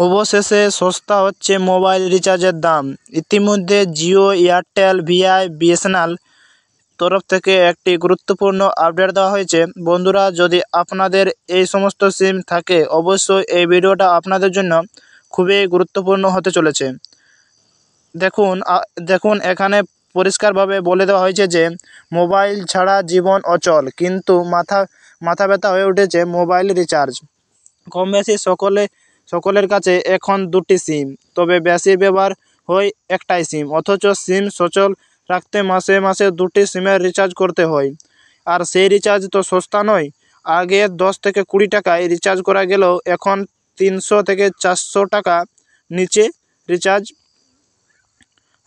অবশেষে সস্তা হচ্ছে মোবাইল রিচার্জের দাম। ইতিমধ্যে জিও, এয়ারটেল, ভিআই, বিএসএনএল তরফ থেকে একটি গুরুত্বপূর্ণ আপডেট দেওয়া হয়েছে। বন্ধুরা, যদি আপনাদের এই সমস্ত সিম থাকে অবশ্যই এই ভিডিওটা আপনাদের জন্য খুবই গুরুত্বপূর্ণ হতে চলেছে। দেখুন এখানে পরিষ্কারভাবে বলে দেওয়া হয়েছে যে মোবাইল ছাড়া জীবন অচল, কিন্তু মাথা ব্যথা হয়ে উঠেছে মোবাইল রিচার্জ। কম বেশি সকলের কাছে এখন দুটি সিম, তবে বেশি ব্যবহার হয় একটাই সিম। অথচ সিম সচল রাখতে মাসে মাসে দুটি সিমের রিচার্জ করতে হয়। আর সেই রিচার্জ তো সস্তা নয়। আগে 10 থেকে 20 টাকায় রিচার্জ করা গেলেও এখন 300 থেকে 400 টাকা নিচে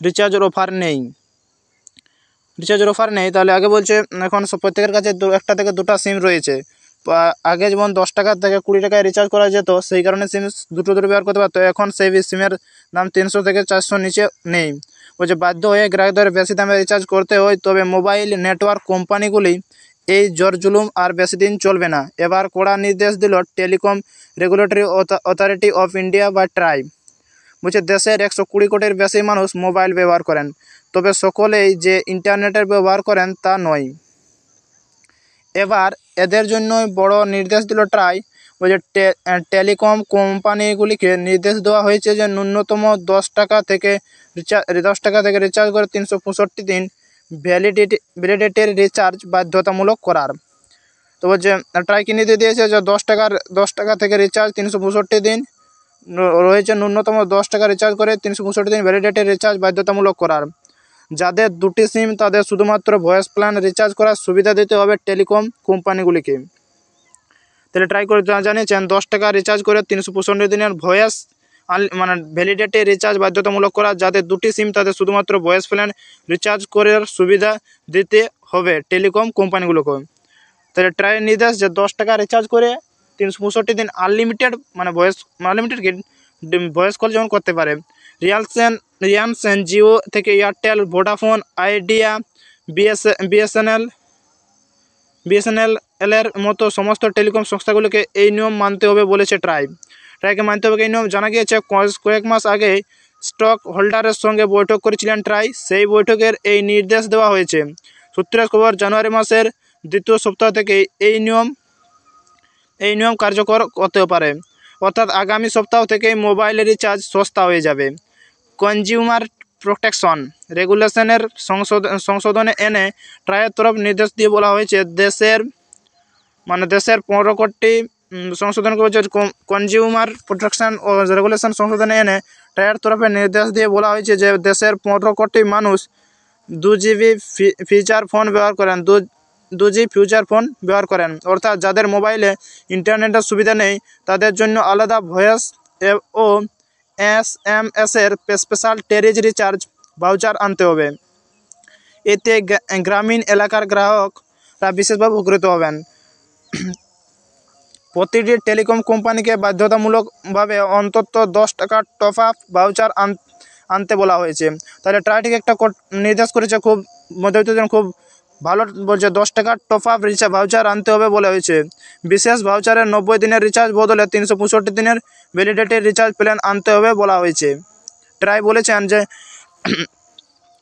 রিচার্জের অফার নেই। তাহলে আগে বলছে এখন প্রত্যেকের কাছে একটা থেকে দুটা সিম রয়েছে। আগে যেমন 10 টাকা থেকে 20 টাকায় রিচার্জ করা যেত, সেই কারণে সিম দুটো ব্যবহার করতে পারতো। এখন সেই সিমের দাম 300 থেকে 400 নিচে নেই। বলছে বাধ্য হয়ে গ্রাহকদের বেশি দামে রিচার্জ করতে হয়। তবে মোবাইল নেটওয়ার্ক কোম্পানিগুলি এই জোর-জুলুম আর বেশি দিন চলবে না। এবার কড়া নির্দেশ দিল telecom regulatory authority of India বা ট্রাই। বলছে দেশের 120 কোটির বেশি মানুষ মোবাইল ব্যবহার করেন, তবে সকলেই যে ইন্টারনেটের ব্যবহার করেন তা নয়। এবার এদের জন্য বড় নির্দেশ দিল ট্রাই। বলছে টেলিকম কোম্পানিগুলিকে নির্দেশ দেওয়া হয়েছে যে ন্যূনতম 10 টাকা থেকে রিচার্জ করে 365 দিন ভ্যালিডিটির রিচার্জ বাধ্যতামূলক করার। তো বলছে ট্রাই কি নির্দেশ দিয়েছে যে 10 টাকা থেকে রিচার্জ 365 দিন রয়েছে, ন্যূনতম 10 টাকা রিচার্জ করে 365 দিন ভ্যালিডিটির রিচার্জ বাধ্যতামূলক করার। যাদের দুটি সিম তাদের শুধুমাত্র ভয়েস প্ল্যান রিচার্জ করার সুবিধা দিতে হবে টেলিকম কোম্পানিগুলিকে। তাহলে ট্রাই করে জানিয়েছেন 10 টাকা রিচার্জ করে 365 দিনের ভয়েস ভ্যালিডিটি রিচার্জ বাধ্যতামূলক করা। যাদের দুটি সিম তাদের শুধুমাত্র ভয়েস প্ল্যান রিচার্জ করার সুবিধা দিতে হবে টেলিকম কোম্পানিগুলোকে। তাহলে ট্রাই নির্দেশ যে 10 টাকা রিচার্জ করে 365 দিন আনলিমিটেড ভয়েস কল যেমন করতে পারে। রিলায়েন্স, জিও থেকে এয়ারটেল, ভোডাফোন আইডিয়া, বিএসএনএল এর মতো সমস্ত টেলিকম সংস্থাগুলোকে এই নিয়ম মানতে হবে বলেছে ট্রাইকে মানতে হবে এই নিয়ম। জানা গিয়েছে কয়েক মাস আগে স্টক হোল্ডারের সঙ্গে বৈঠক করেছিলেন ট্রাই। সেই বৈঠকের এই নির্দেশ দেওয়া হয়েছে। সূত্রের খবর, জানুয়ারি মাসের দ্বিতীয় সপ্তাহ থেকে এই নিয়ম কার্যকর হতে পারে। অর্থাৎ আগামী সপ্তাহ থেকেই মোবাইল রিচার্জ সস্তা হয়ে যাবে। কনজিউমার প্রোটেকশন রেগুলেশনের সংশোধনে এনে ট্রাইয়ের তরফ নির্দেশ দিয়ে বলা হয়েছে দেশের 15 কোটি সংশোধন করেছে। কনজিউমার প্রোটেকশন ও রেগুলেশন সংশোধনে এনে ট্রাইয়ের তরফে নির্দেশ দিয়ে বলা হয়েছে যে দেশের 15 কোটি মানুষ 2GB ফিচার ফোন ব্যবহার করেন। অর্থাৎ যাদের মোবাইলে ইন্টারনেটের সুবিধা নেই তাদের জন্য আলাদা ভয়েস ও SMS-এর স্পেশাল টেরিজ রিচার্জ ভাউচার আনতে হবে। এতে গ্রামীণ এলাকার গ্রাহকরা বিশেষভাবে উপকৃত হবেন। প্রতিটি টেলিকম কোম্পানিকে বাধ্যতামূলকভাবে অন্তত 10 টাকা টপ আপ ভাউচার আনতে বলা হয়েছে। তাহলে ট্রাই ঠিক একটা নির্দেশ করেছে, খুব মধ্যবিত্তের জন্য খুব ভালো। বলছে 10 টাকা টপ আপ ভাউচার আনতে হবে বলা হয়েছে। বিশেষ ভাউচারের 90 দিনের রিচার্জ বদলে 365 দিনের ভ্যালিডিটির রিচার্জ প্ল্যান আনতে হবে বলা হয়েছে। ট্রাই বলেছেন যে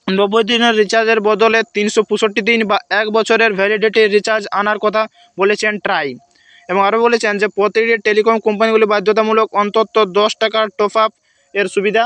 90 দিনের রিচার্জের বদলে 365 দিন বা 1 বছরের ভ্যালিডিটির রিচার্জ আনার কথা বলেছেন ট্রাই। এবং আরও বলেছেন যে প্রতিটি টেলিকম কোম্পানিগুলি বাধ্যতামূলক অন্তত 10 টাকার টপ আপ এর সুবিধা